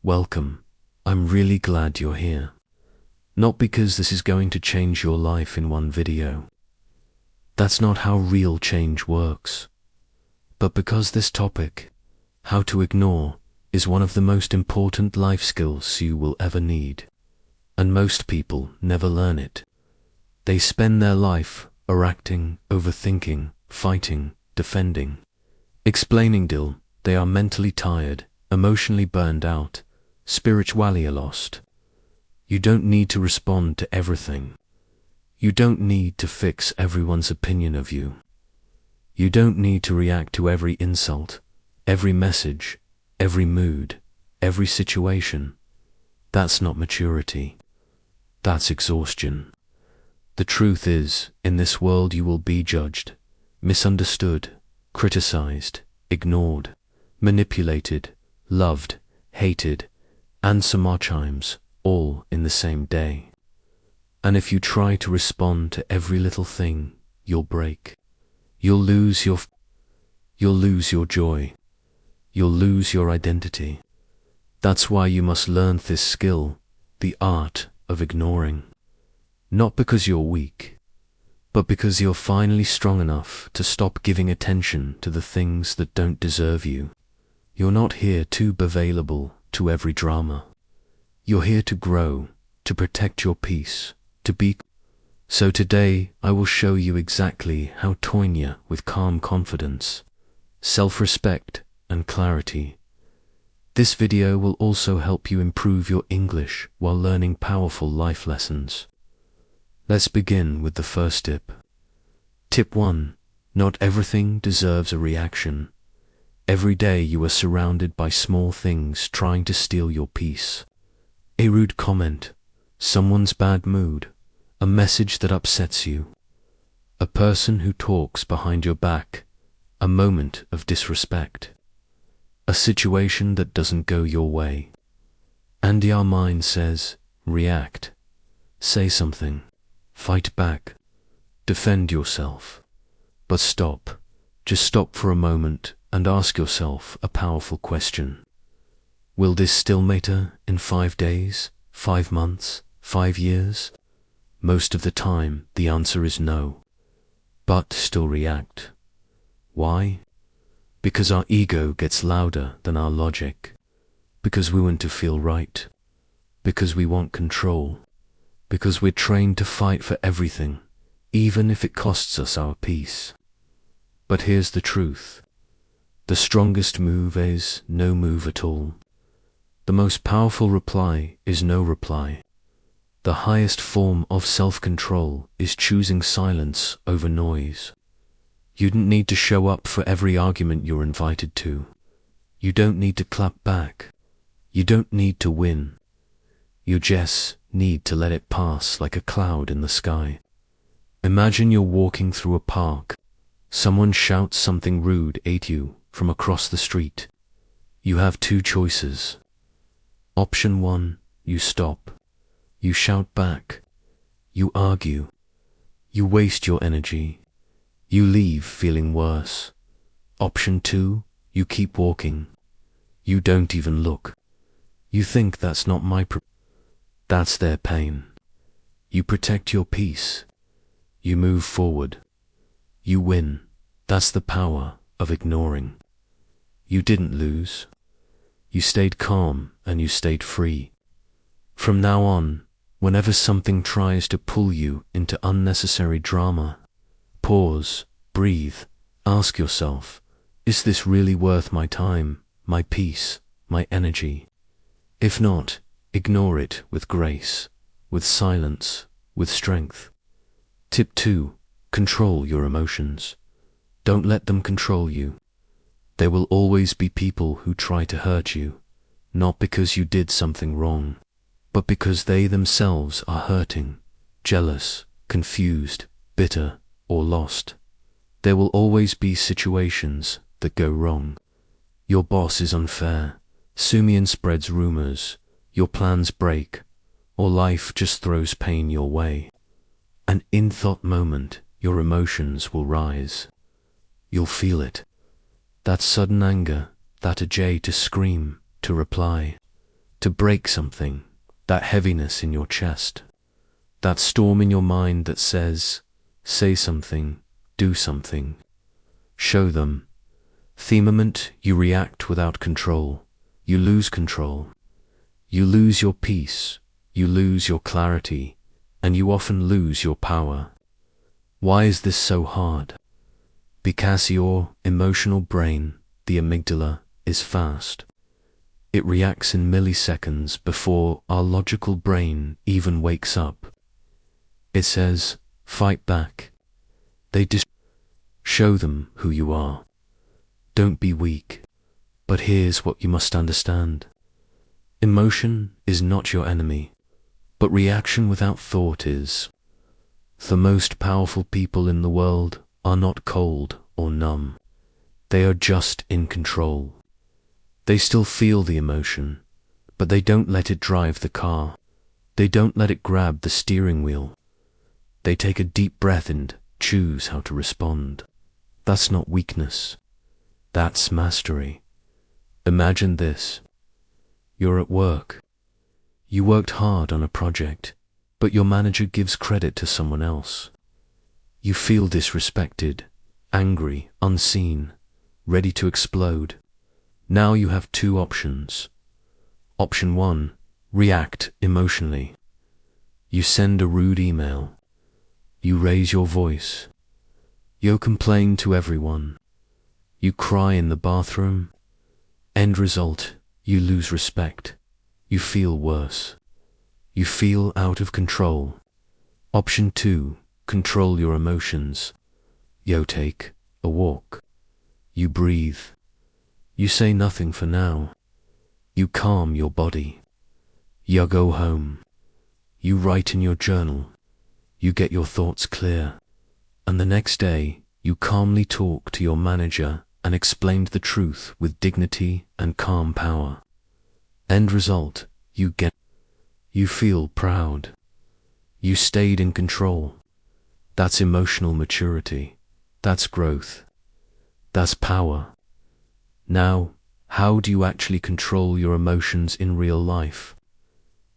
welcome. I'm really glad you're here. Not because this is going to change your life in one video. That's not how real change works. But because this topic, how to ignore, is one of the most important life skills you will ever need. And most people never learn it. They spend their life overacting, overthinking, fighting, defending, explaining till they are mentally tired, emotionally burned out, spiritually lost. You don't need to respond to everything. You don't need to fix everyone's opinion of you. You don't need to react to every insult, every message, every mood, every situation. That's not maturity. That's exhaustion. The truth is, in this world you will be judged, misunderstood, criticized, ignored, manipulated, loved, hated, and sometimes all in the same day. And if you try to respond to every little thing, you'll break. You'll lose your joy. You'll lose your identity. That's why you must learn this skill, the art of ignoring. Not because you're weak, but because you're finally strong enough to stop giving attention to the things that don't deserve you. You're not here to be available to every drama. You're here to grow, to protect your peace, to be. So today I will show you exactly how to ignore with calm confidence, self-respect, and clarity. This video will also help you improve your English while learning powerful life lessons. Let's begin with the first tip. Tip 1. Not everything deserves a reaction. Every day you are surrounded by small things trying to steal your peace. A rude comment, someone's bad mood, a message that upsets you, a person who talks behind your back, a moment of disrespect, a situation that doesn't go your way. And our mind says, react, say something, fight back, defend yourself. But stop, just stop for a moment and ask yourself a powerful question. Will this still matter in 5 days, 5 months, 5 years? Most of the time, the answer is no. But still react. Why? Because our ego gets louder than our logic. Because we want to feel right. Because we want control. Because we're trained to fight for everything, even if it costs us our peace. But here's the truth. The strongest move is no move at all. The most powerful reply is no reply. The highest form of self-control is choosing silence over noise. You don't need to show up for every argument you're invited to. You don't need to clap back. You don't need to win. You just need to let it pass like a cloud in the sky. Imagine you're walking through a park. Someone shouts something rude at you from across the street. You have 2 choices. Option 1, you stop. You shout back. You argue. You waste your energy. You leave feeling worse. Option 2, you keep walking. You don't even look. You think that's not my That's their pain. You protect your peace. You move forward. You win. That's the power of ignoring. You didn't lose. You stayed calm and you stayed free. From now on, whenever something tries to pull you into unnecessary drama, pause, breathe, ask yourself, is this really worth my time, my peace, my energy? If not, ignore it with grace, with silence, with strength. Tip 2. Control your emotions. Don't let them control you. There will always be people who try to hurt you, not because you did something wrong, but because they themselves are hurting, jealous, confused, bitter, or lost. There will always be situations that go wrong. Your boss is unfair, Sumian spreads rumors, your plans break, or life just throws pain your way. And in that moment, your emotions will rise. You'll feel it. That sudden anger, that urge to scream, to reply. to break something, that heaviness in your chest, that storm in your mind that says, say something, do something, show them. The moment you react without control, you lose control. You lose your peace, you lose your clarity, and you often lose your power. Why is this so hard? Because your emotional brain, the amygdala, is fast. It reacts in milliseconds before our logical brain even wakes up. It says, fight back. Show them who you are. Don't be weak. But here's what you must understand. Emotion is not your enemy, but reaction without thought is. The most powerful people in the world are not cold or numb. They are just in control. They still feel the emotion, but they don't let it drive the car. They don't let it grab the steering wheel. They take a deep breath and choose how to respond. That's not weakness. That's mastery. Imagine this. You're at work. You worked hard on a project, but your manager gives credit to someone else. You feel disrespected, angry, unseen, ready to explode. Now you have two options. Option 1, react emotionally. You send a rude email. You raise your voice. You complain to everyone. You cry in the bathroom. End result, you lose respect. You feel worse. You feel out of control. Option 2, control your emotions. You take a walk. You breathe. You say nothing for now. You calm your body. You go home. You write in your journal. You get your thoughts clear. And the next day, you calmly talk to your manager and explain the truth with dignity and calm power. End result, you feel proud. You stayed in control. That's emotional maturity. That's growth. That's power. Now, how do you actually control your emotions in real life?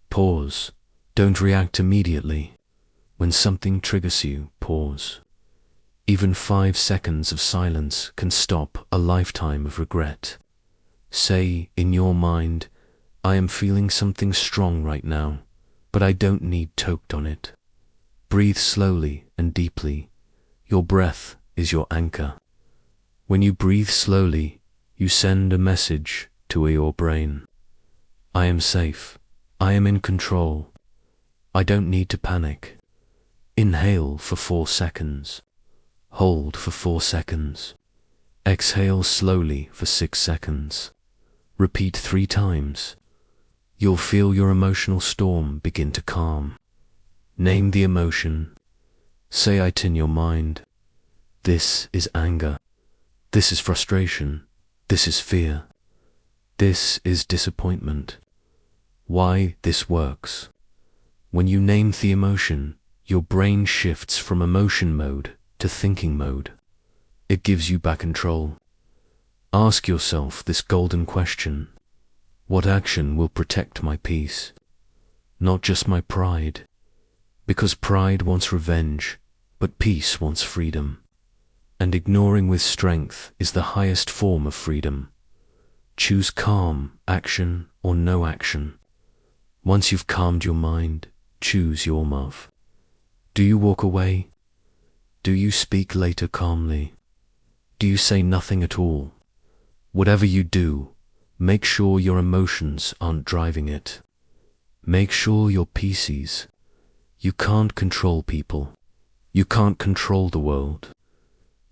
Pause. Don't react immediately. When something triggers you, pause. Even 5 seconds of silence can stop a lifetime of regret. Say in your mind, I am feeling something strong right now, but I don't need talked on it. Breathe slowly and deeply. Your breath is your anchor. When you breathe slowly, you send a message to your brain. I am safe. I am in control. I don't need to panic. Inhale for 4 seconds. Hold for 4 seconds. Exhale slowly for 6 seconds. Repeat 3 times. You'll feel your emotional storm begin to calm. Name the emotion. Say it in your mind. This is anger. This is frustration. This is fear. This is disappointment. Why this works. When you name the emotion, your brain shifts from emotion mode to thinking mode. It gives you back control. Ask yourself this golden question. What action will protect my peace? Not just my pride. Because pride wants revenge, but peace wants freedom. And ignoring with strength is the highest form of freedom. Choose calm, action, or no action. Once you've calmed your mind, choose your move. Do you walk away? Do you speak later calmly? Do you say nothing at all? Whatever you do, make sure your emotions aren't driving it. Make sure your peace. You can't control people. You can't control the world.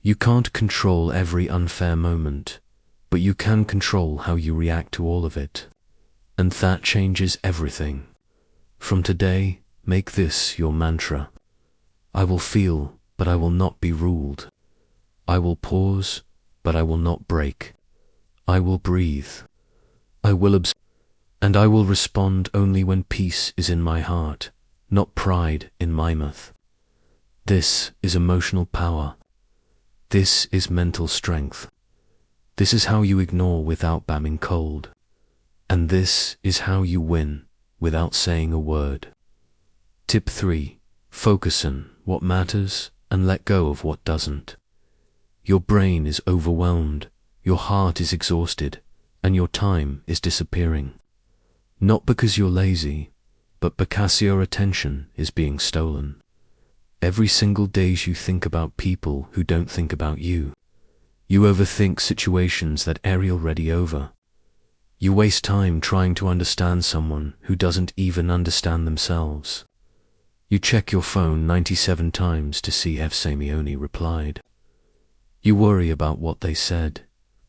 You can't control every unfair moment, but you can control how you react to all of it. And that changes everything. From today, make this your mantra. I will feel, but I will not be ruled. I will pause, but I will not break. I will breathe. I will observe, and I will respond only when peace is in my heart, not pride in my mouth. This is emotional power. This is mental strength. This is how you ignore without becoming cold. And this is how you win without saying a word. Tip 3. Focus on what matters and let go of what doesn't. Your brain is overwhelmed, your heart is exhausted, and your time is disappearing. Not because you're lazy, but because your attention is being stolen. Every single day you think about people who don't think about you. You overthink situations that are already over. You waste time trying to understand someone who doesn't even understand themselves. You check your phone 97 times to see if Samioni replied. You worry about what they said,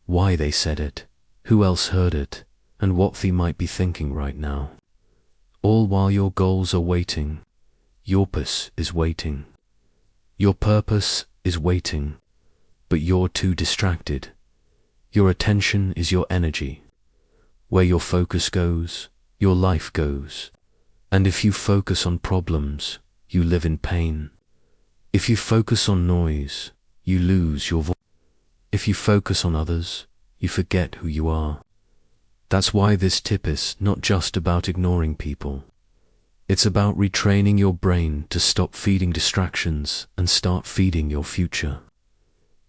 why they said it, who else heard it, and what they might be thinking right now. All while your goals are waiting, your purpose is waiting. Your purpose is waiting, but you're too distracted. Your attention is your energy. Where your focus goes, your life goes. And if you focus on problems, you live in pain. If you focus on noise, you lose your voice. If you focus on others, you forget who you are. That's why this tip is not just about ignoring people. It's about retraining your brain to stop feeding distractions and start feeding your future.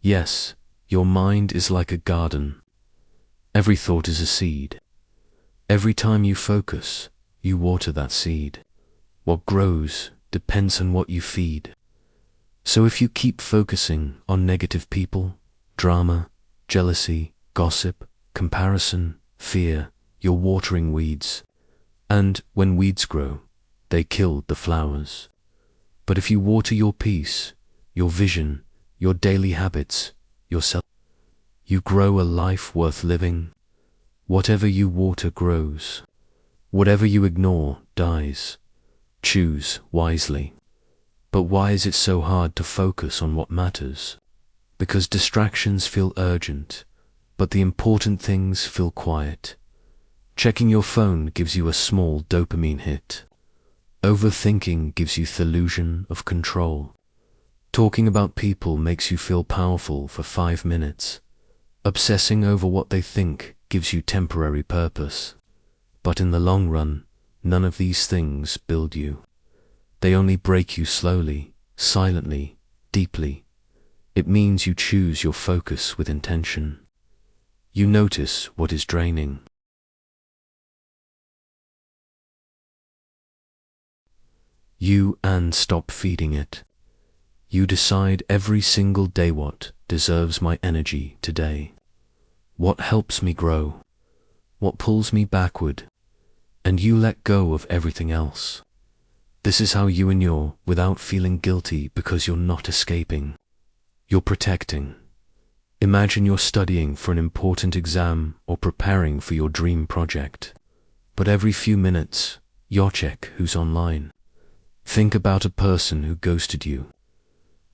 Yes, your mind is like a garden. Every thought is a seed. Every time you focus, you water that seed. What grows depends on what you feed. So if you keep focusing on negative people, drama, jealousy, gossip, comparison, fear, you're watering weeds. And when weeds grow, they killed the flowers. But if you water your peace, your vision, your daily habits, yourself, you grow a life worth living. Whatever you water grows. Whatever you ignore dies. Choose wisely. But why is it so hard to focus on what matters? Because distractions feel urgent, but the important things feel quiet. Checking your phone gives you a small dopamine hit. Overthinking gives you the illusion of control. Talking about people makes you feel powerful for 5 minutes. Obsessing over what they think gives you temporary purpose. But in the long run, none of these things build you. They only break you slowly, silently, deeply. It means you choose your focus with intention. You notice what is draining. And stop feeding it. You decide every single day what deserves my energy today. What helps me grow? What pulls me backward? And you let go of everything else. This is how you endure without feeling guilty because you're not escaping. You're protecting. Imagine you're studying for an important exam or preparing for your dream project. But every few minutes, you check who's online. Think about a person who ghosted you.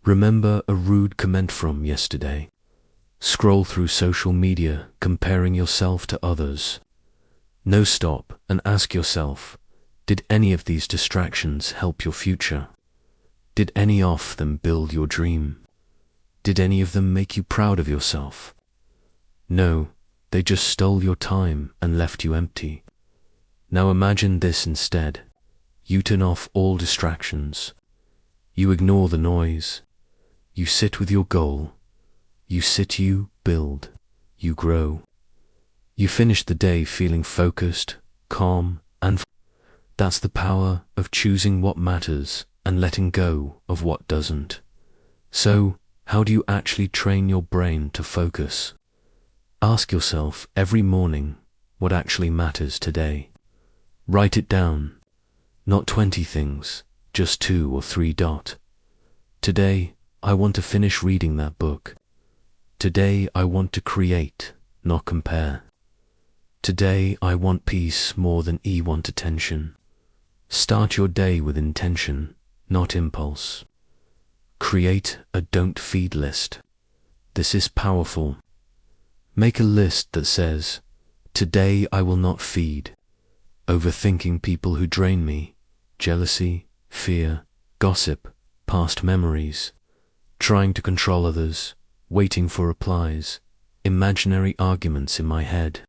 Remember a rude comment from yesterday. Scroll through social media, comparing yourself to others. No, stop and ask yourself, did any of these distractions help your future? Did any of them build your dream? Did any of them make you proud of yourself? No, they just stole your time and left you empty. Now imagine this instead. You turn off all distractions. You ignore the noise. You sit with your goal. You build, you grow. You finish the day feeling focused, calm, and that's the power of choosing what matters and letting go of what doesn't. So, how do you actually train your brain to focus? Ask yourself every morning what actually matters today. Write it down. Not 20 things, just 2 or 3 . Today, I want to finish reading that book. Today, I want to create, not compare. Today, I want peace more than I want attention. Start your day with intention, not impulse. Create a don't feed list. This is powerful. Make a list that says, today I will not feed. Overthinking people who drain me. Jealousy, fear, gossip, past memories, trying to control others, waiting for replies, imaginary arguments in my head.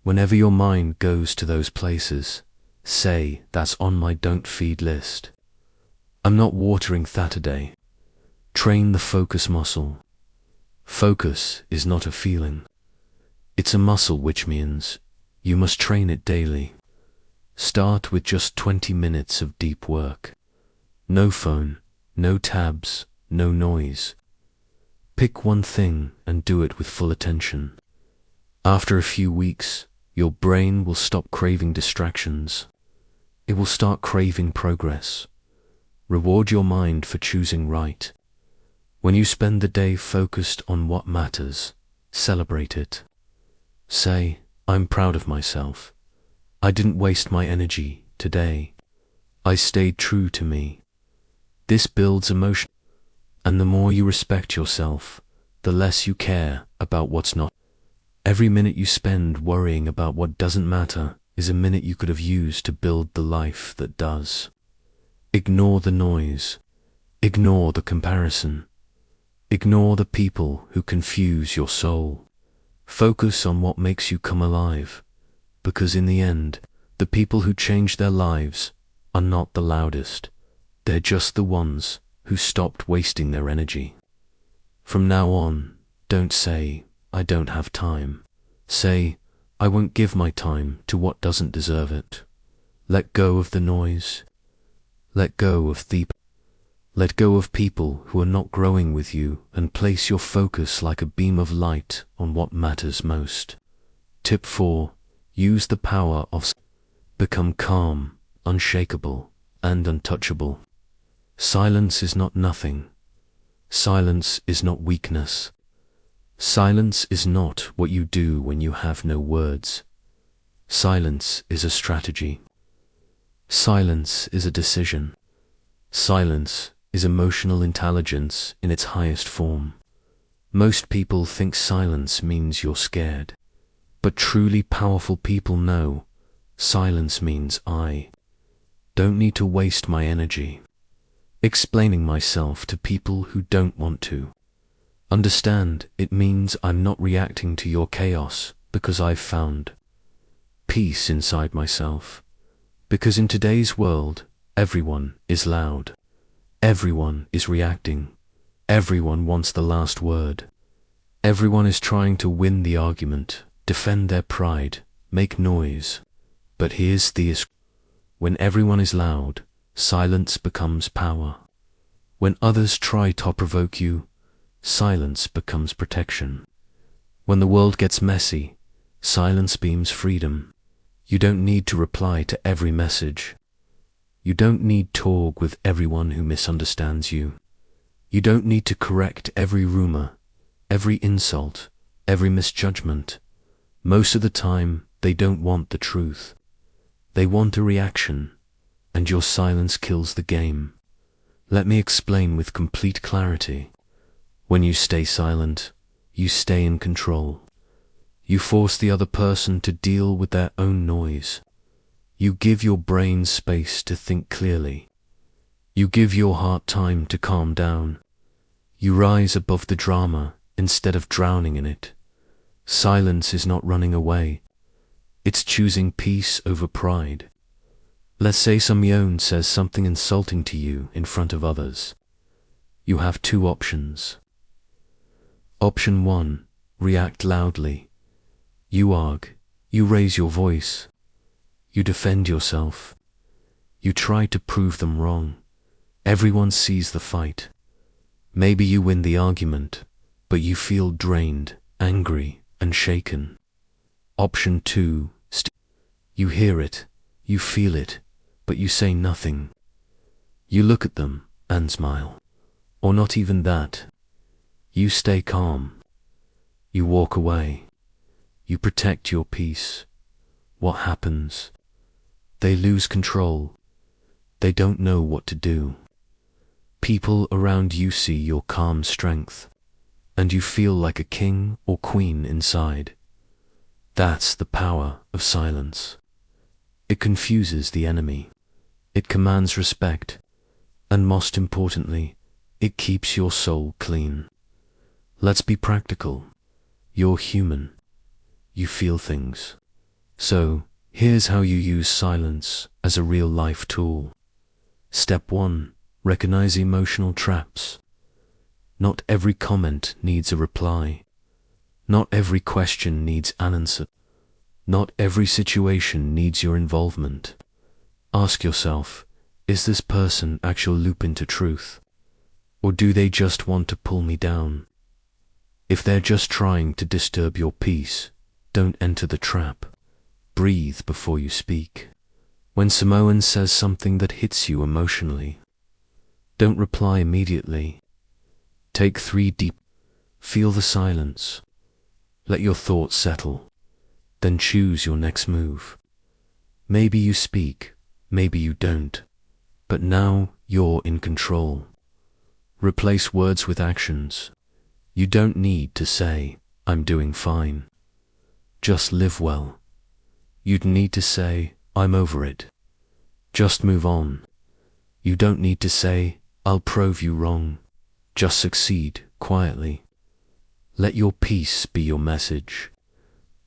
Whenever your mind goes to those places, say, that's on my don't feed list. I'm not watering that today. Train the focus muscle. Focus is not a feeling. It's a muscle, which means you must train it daily. Start with just 20 minutes of deep work. No phone, no tabs, no noise. Pick one thing and do it with full attention. After a few weeks, your brain will stop craving distractions. It will start craving progress. Reward your mind for choosing right. When you spend the day focused on what matters, celebrate it. Say, I'm proud of myself. I didn't waste my energy today. I stayed true to me. This builds emotion, and the more you respect yourself, the less you care about what's not. Every minute you spend worrying about what doesn't matter is a minute you could have used to build the life that does. Ignore the noise. Ignore the comparison. Ignore the people who confuse your soul. Focus on what makes you come alive, because in the end, the people who change their lives are not the loudest. They're just the ones who stopped wasting their energy. From now on, don't say, I don't have time. Say, I won't give my time to what doesn't deserve it. Let go of the noise. Let go of people who are not growing with you, and place your focus like a beam of light on what matters most. Tip 4. Use the power of become calm, unshakable, and untouchable. Silence is not nothing. Silence is not weakness. Silence is not what you do when you have no words. Silence is a strategy. Silence is a decision. Silence is emotional intelligence in its highest form. Most people think silence means you're scared, but truly powerful people know silence means I don't need to waste my energy explaining myself to people who don't want to. Understand, it means I'm not reacting to your chaos because I've found peace inside myself. Because in today's world, everyone is loud. Everyone is reacting. Everyone wants the last word. Everyone is trying to win the argument, defend their pride, make noise. But here's the issue. When everyone is loud, silence becomes power. When others try to provoke you, silence becomes protection. When the world gets messy, silence beams freedom. You don't need to reply to every message. You don't need to talk with everyone who misunderstands you. You don't need to correct every rumor, every insult, every misjudgment. Most of the time, they don't want the truth. They want a reaction, and your silence kills the game. Let me explain with complete clarity. When you stay silent, you stay in control. You force the other person to deal with their own noise. You give your brain space to think clearly. You give your heart time to calm down. You rise above the drama instead of drowning in it. Silence is not running away. It's choosing peace over pride. Let's say someone says something insulting to you in front of others. You have two options. Option 1, react loudly. You argue, you raise your voice, you defend yourself, you try to prove them wrong. Everyone sees the fight. Maybe you win the argument, but you feel drained, angry, and shaken. Option 2, you hear it, you feel it, but you say nothing. You look at them and smile. Or not even that. You stay calm. You walk away. You protect your peace. What happens? They lose control. They don't know what to do. People around you see your calm strength, and you feel like a king or queen inside. That's the power of silence. It confuses the enemy. It commands respect, and most importantly, it keeps your soul clean. Let's be practical. You're human. You feel things. So, here's how you use silence as a real-life tool. Step 1. Recognize emotional traps. Not every comment needs a reply. Not every question needs an answer. Not every situation needs your involvement. Ask yourself, is this person actually looping to truth? Or do they just want to pull me down? If they're just trying to disturb your peace, don't enter the trap. Breathe before you speak. When Samoan says something that hits you emotionally, don't reply immediately. Take 3 deep. Feel the silence. Let your thoughts settle. Then choose your next move. Maybe you speak, maybe you don't. But now you're in control. Replace words with actions. You don't need to say, I'm doing fine. Just live well. You'd need to say, I'm over it. Just move on. You don't need to say, I'll prove you wrong. Just succeed quietly. Let your peace be your message.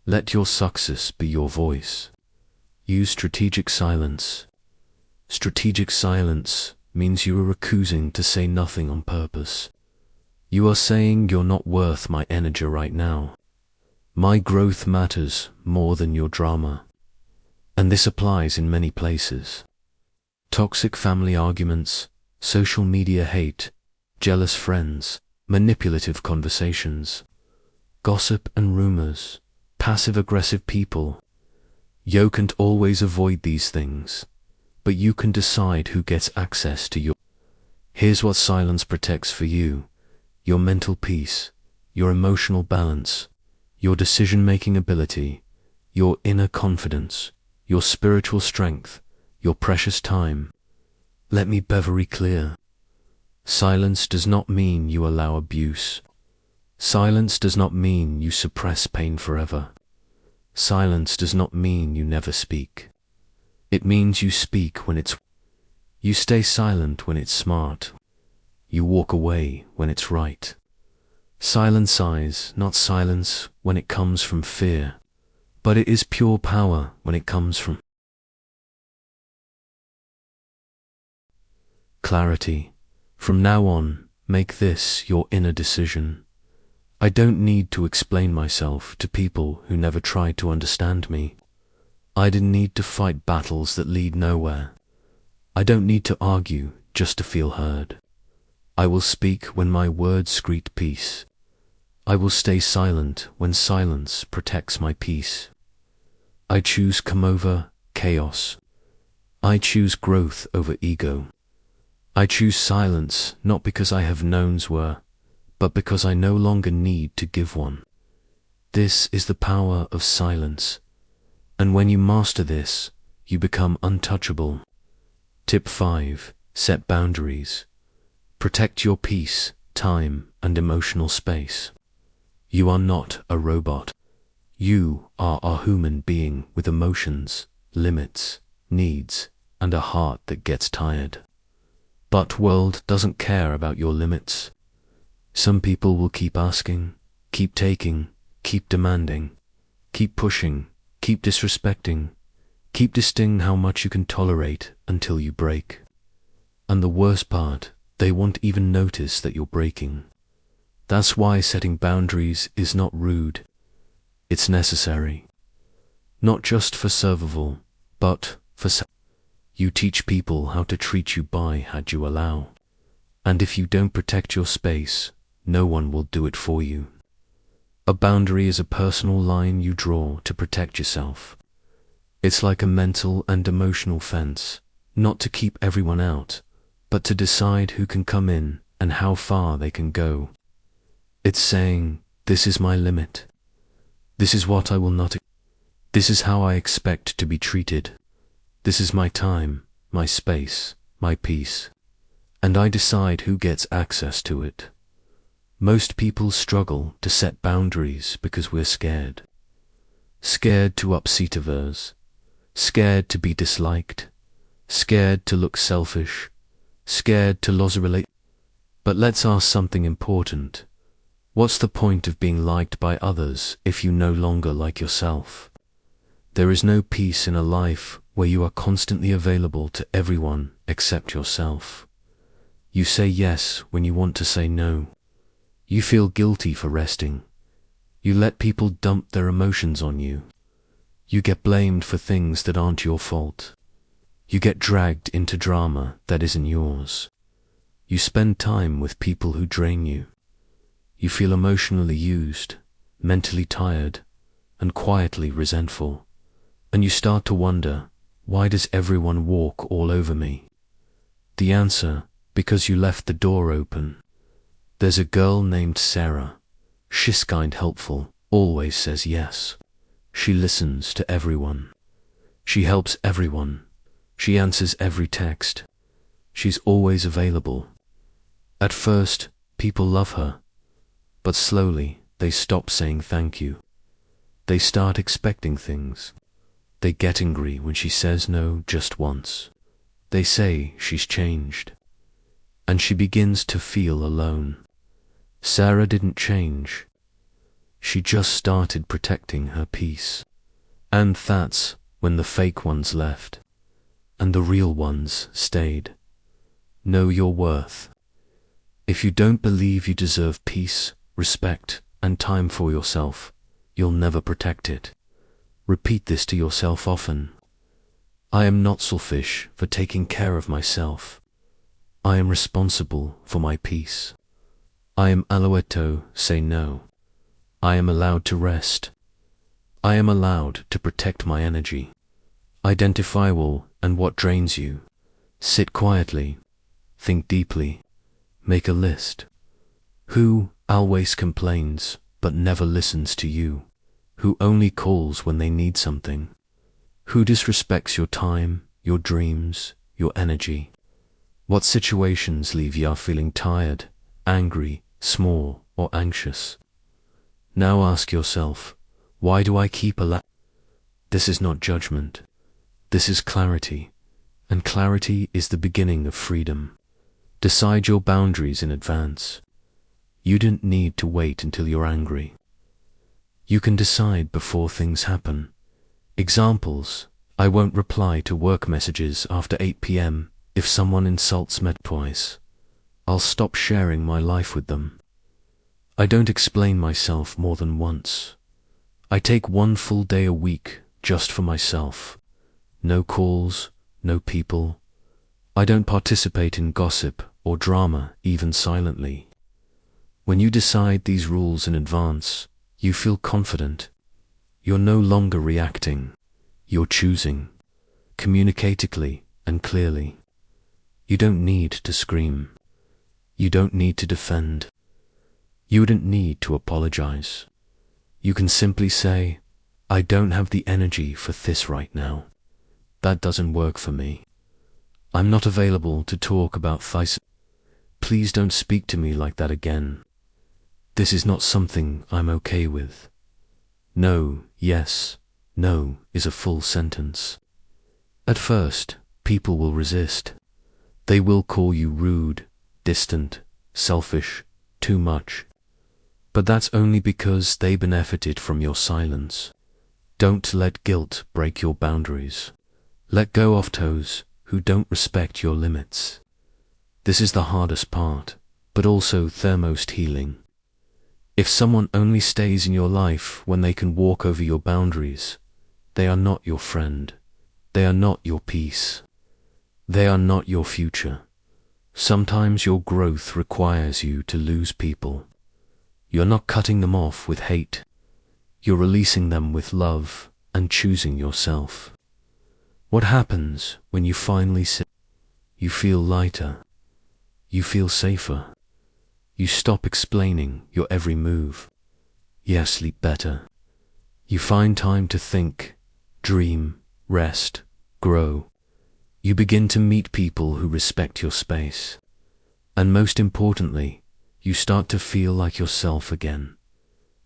Let your success be your voice. Use strategic silence. Strategic silence means you are recusing to say nothing on purpose. You are saying you're not worth my energy right now. My growth matters more than your drama. And this applies in many places. Toxic family arguments, social media hate, jealous friends, manipulative conversations, gossip and rumors, passive-aggressive people. You can't always avoid these things, but you can decide who gets access to your. Here's what silence protects for you: your mental peace, your emotional balance, your decision-making ability, your inner confidence, your spiritual strength, your precious time. Let me be very clear. Silence does not mean you allow abuse. Silence does not mean you suppress pain forever. Silence does not mean you never speak. It means you speak when it's. You stay silent when it's smart. You walk away when it's right. Silence sighs, not silence when it comes from fear, but it is pure power when it comes from clarity. From now on, make this your inner decision. I don't need to explain myself to people who never tried to understand me. I didn't need to fight battles that lead nowhere. I don't need to argue just to feel heard. I will speak when my words greet peace. I will stay silent when silence protects my peace. I choose calm over chaos. I choose growth over ego. I choose silence not because I have knowns were, but because I no longer need to give one. This is the power of silence. And when you master this, you become untouchable. Tip 5. Set boundaries. Protect your peace, time, and emotional space. You are not a robot. You are a human being with emotions, limits, needs, and a heart that gets tired. But world doesn't care about your limits. Some people will keep asking, keep taking, keep demanding, keep pushing, keep disrespecting, keep testing how much you can tolerate until you break. And the worst part, they won't even notice that you're breaking. That's why setting boundaries is not rude. It's necessary. Not just for survival, but for you teach people how to treat you by how you allow. And if you don't protect your space, no one will do it for you. A boundary is a personal line you draw to protect yourself. It's like a mental and emotional fence, not to keep everyone out, but to decide who can come in and how far they can go. It's saying, this is my limit. This is what I will not. This is how I expect to be treated. This is my time, my space, my peace. And I decide who gets access to it. Most people struggle to set boundaries because we're scared. Scared to upset others. Scared to be disliked. Scared to look selfish. Scared to lose a relation. But let's ask something important. What's the point of being liked by others if you no longer like yourself? There is no peace in a life where you are constantly available to everyone except yourself. You say yes when you want to say no. You feel guilty for resting. You let people dump their emotions on you. You get blamed for things that aren't your fault. You get dragged into drama that isn't yours. You spend time with people who drain you. You feel emotionally used, mentally tired, and quietly resentful. And you start to wonder, why does everyone walk all over me? The answer, because you left the door open. There's a girl named Sarah. She's kind, helpful, always says yes. She listens to everyone. She helps everyone. She answers every text. She's always available. At first, people love her, but slowly they stop saying thank you. They start expecting things. They get angry when she says no just once. They say she's changed. And she begins to feel alone. Sarah didn't change. She just started protecting her peace. And that's when the fake ones left, and the real ones stayed. Know your worth. If you don't believe you deserve peace, respect, and time for yourself, you'll never protect it. Repeat this to yourself often. I am not selfish for taking care of myself. I am responsible for my peace. I am allowed to say no. I am allowed to rest. I am allowed to protect my energy. Identify all and what drains you. Sit quietly. Think deeply. Make a list. Who always complains but never listens to you? Who only calls when they need something? Who disrespects your time, your dreams, your energy? What situations leave you feeling tired, angry, small, or anxious? Now ask yourself, why do I keep allowing? This is not judgment. This is clarity, and clarity is the beginning of freedom. Decide your boundaries in advance. You didn't need to wait until you're angry. You can decide before things happen. Examples: I won't reply to work messages after 8 p.m. if someone insults me twice. I'll stop sharing my life with them. I don't explain myself more than once. I take one full day a week just for myself. No calls, no people. I don't participate in gossip or drama, even silently. When you decide these rules in advance, you feel confident. You're no longer reacting. You're choosing. Communicatively and clearly. You don't need to scream. You don't need to defend. You don't need to apologize. You can simply say, I don't have the energy for this right now. That doesn't work for me. I'm not available to talk about this. Please don't speak to me like that again. This is not something I'm okay with. No, yes, no is a full sentence. At first, people will resist. They will call you rude, distant, selfish, too much. But that's only because they benefited from your silence. Don't let guilt break your boundaries. Let go of those who don't respect your limits. This is the hardest part, but also the most healing. If someone only stays in your life when they can walk over your boundaries, they are not your friend. They are not your peace. They are not your future. Sometimes your growth requires you to lose people. You're not cutting them off with hate. You're releasing them with love and choosing yourself. What happens when you finally sit? You feel lighter. You feel safer. You stop explaining your every move. You sleep better. You find time to think, dream, rest, grow. You begin to meet people who respect your space. And most importantly, you start to feel like yourself again.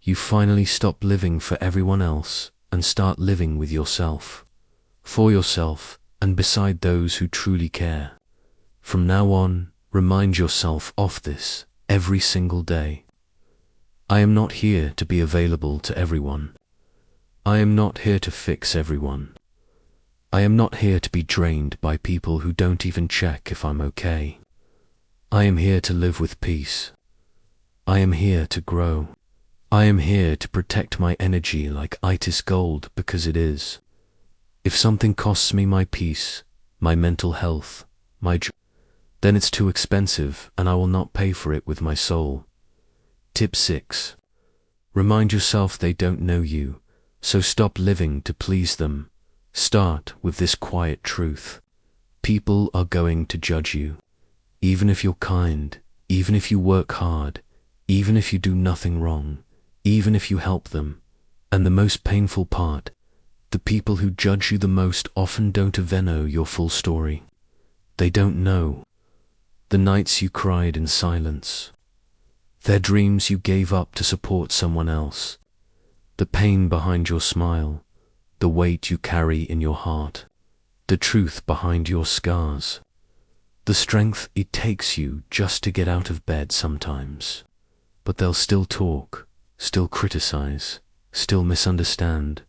You finally stop living for everyone else and start living with yourself, for yourself, and beside those who truly care. From now on, remind yourself of this every single day. I am not here to be available to everyone. I am not here to fix everyone. I am not here to be drained by people who don't even check if I'm okay. I am here to live with peace. I am here to grow. I am here to protect my energy like it is gold, because it is. If something costs me my peace, my mental health, my joy, then it's too expensive and I will not pay for it with my soul. Tip 6. Remind yourself they don't know you, so stop living to please them. Start with this quiet truth. People are going to judge you. Even if you're kind, even if you work hard, even if you do nothing wrong, even if you help them. And the most painful part, the people who judge you the most often don't even know your full story. They don't know the nights you cried in silence, their dreams you gave up to support someone else, the pain behind your smile, the weight you carry in your heart, the truth behind your scars, the strength it takes you just to get out of bed sometimes. But they'll still talk, still criticize, still misunderstand,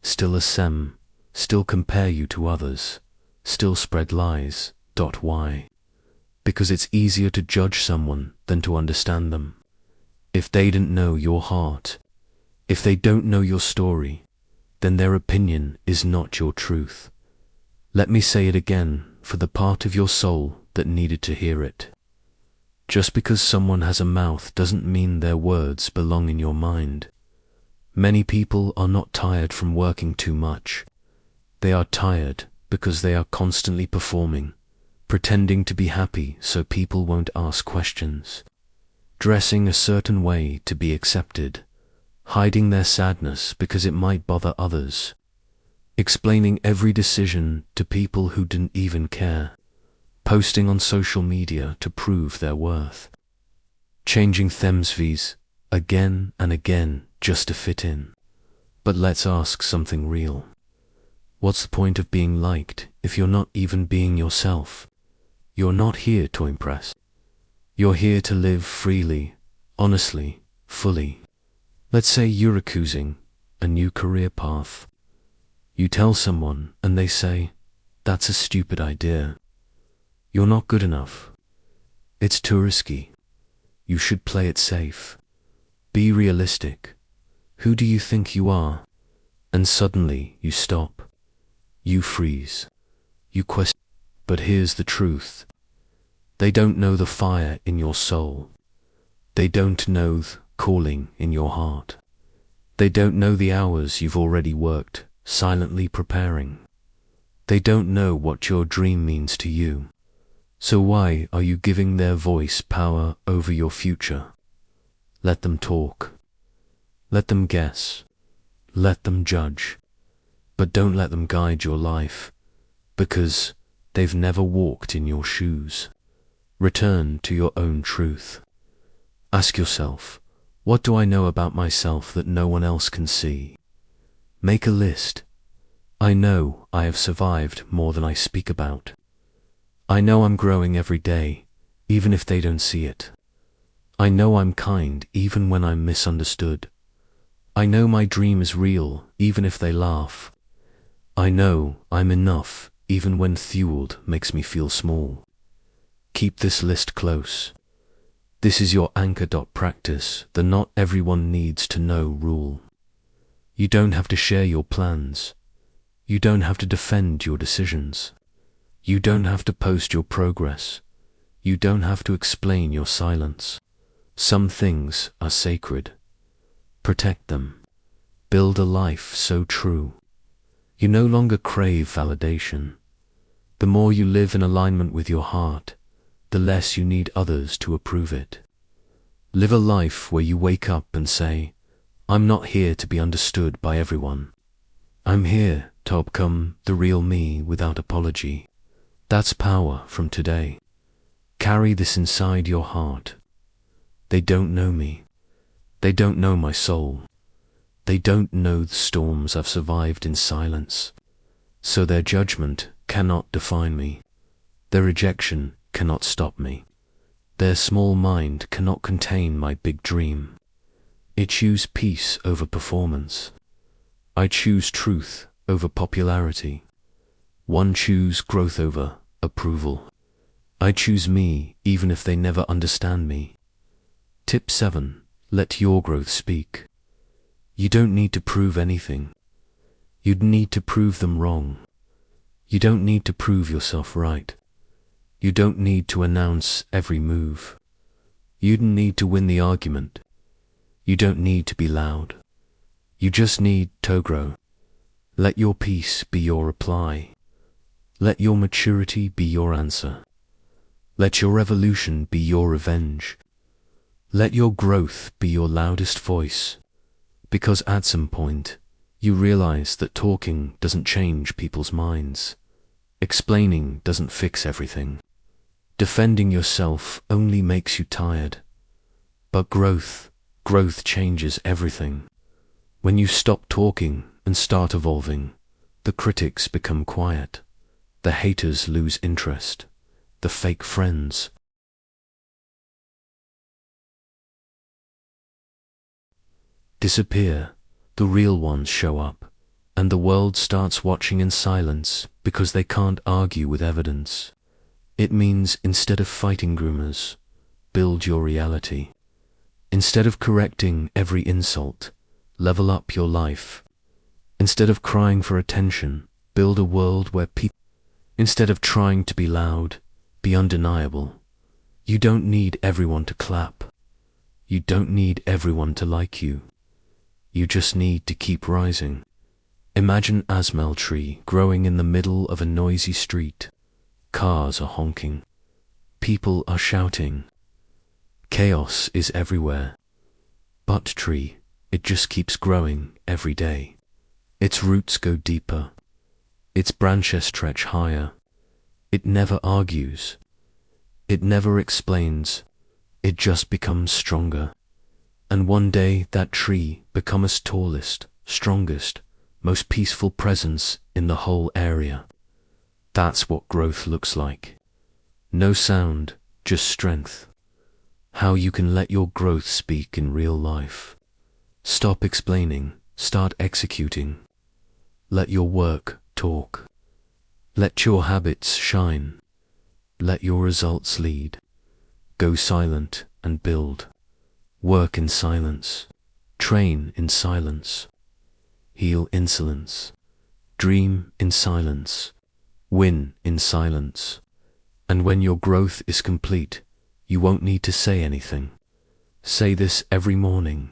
still assume, still compare you to others, still spread lies. Why? Because it's easier to judge someone than to understand them. If they didn't know your heart, if they don't know your story, then their opinion is not your truth. Let me say it again for the part of your soul that needed to hear it. Just because someone has a mouth doesn't mean their words belong in your mind. Many people are not tired from working too much. They are tired because they are constantly performing, pretending to be happy so people won't ask questions, dressing a certain way to be accepted, hiding their sadness because it might bother others, explaining every decision to people who didn't even care, posting on social media to prove their worth, changing themselves again and again just to fit in. But let's ask something real. What's the point of being liked if you're not even being yourself? You're not here to impress. You're here to live freely, honestly, fully. Let's say you're choosing a new career path. You tell someone and they say, "That's a stupid idea. You're not good enough. It's too risky. You should play it safe. Be realistic. Who do you think you are?" And suddenly you stop. You freeze. You question. But here's the truth. They don't know the fire in your soul. They don't know the calling in your heart. They don't know the hours you've already worked, silently preparing. They don't know what your dream means to you. So why are you giving their voice power over your future? Let them talk. Let them guess. Let them judge. But don't let them guide your life, because they've never walked in your shoes. Return to your own truth. Ask yourself, what do I know about myself that no one else can see? Make a list. I know I have survived more than I speak about. I know I'm growing every day, even if they don't see it. I know I'm kind even when I'm misunderstood. I know my dream is real even if they laugh. I know I'm enough even when fueled makes me feel small. Keep this list close. This is your anchor. Practice the not everyone needs to know rule. You don't have to share your plans. You don't have to defend your decisions. You don't have to post your progress. You don't have to explain your silence. Some things are sacred. Protect them. Build a life so true. You no longer crave validation. The more you live in alignment with your heart, the less you need others to approve it. Live a life where you wake up and say, "I'm not here to be understood by everyone. I'm here to become the real me without apology." That's power from today. Carry this inside your heart. They don't know me. They don't know my soul. They don't know the storms I've survived in silence. So their judgment cannot define me. Their rejection cannot stop me. Their small mind cannot contain my big dream. It chooses peace over performance. I choose truth over popularity. One choose growth over approval. I choose me even if they never understand me. Tip 7. Let your growth speak. You don't need to prove anything. You'd need to prove them wrong. You don't need to prove yourself right. You don't need to announce every move. You don't need to win the argument. You don't need to be loud. You just need to grow. Let your peace be your reply. Let your maturity be your answer. Let your revolution be your revenge. Let your growth be your loudest voice. Because at some point, you realize that talking doesn't change people's minds. Explaining doesn't fix everything. Defending yourself only makes you tired. But growth changes everything. When you stop talking and start evolving, the critics become quiet. The haters lose interest. The fake friends disappear. The real ones show up. And the world starts watching in silence because they can't argue with evidence. It means instead of fighting groomers, build your reality. Instead of correcting every insult, level up your life. Instead of crying for attention, build a world where people... Instead of trying to be loud, be undeniable. You don't need everyone to clap. You don't need everyone to like you. You just need to keep rising. Imagine an asmel tree growing in the middle of a noisy street. Cars are honking. People are shouting. Chaos is everywhere. But tree, it just keeps growing every day. Its roots go deeper. Its branches stretch higher. It never argues. It never explains. It just becomes stronger. And one day that tree becomes tallest, strongest, most peaceful presence in the whole area. That's what growth looks like. No sound, just strength. How you can let your growth speak in real life. Stop explaining, start executing. Let your work talk. Let your habits shine. Let your results lead. Go silent and build. Work in silence. Train in silence. Heal in silence. Dream in silence. Win in silence. And when your growth is complete, you won't need to say anything. Say this every morning.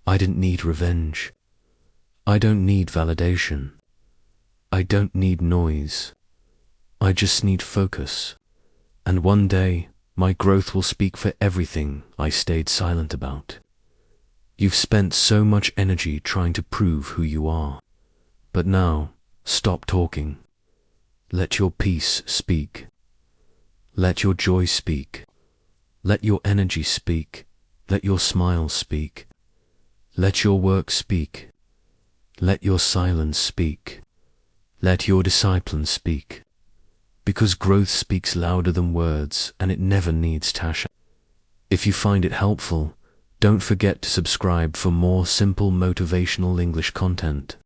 I didn't need revenge. I don't need validation. I don't need noise. I just need focus. And one day, my growth will speak for everything I stayed silent about. You've spent so much energy trying to prove who you are. But now, stop talking. Let your peace speak. Let your joy speak. Let your energy speak. Let your smile speak. Let your work speak. Let your silence speak. Let your discipline speak. Because growth speaks louder than words, and it never needs Tasha. If you find it helpful, don't forget to subscribe for more simple motivational English content.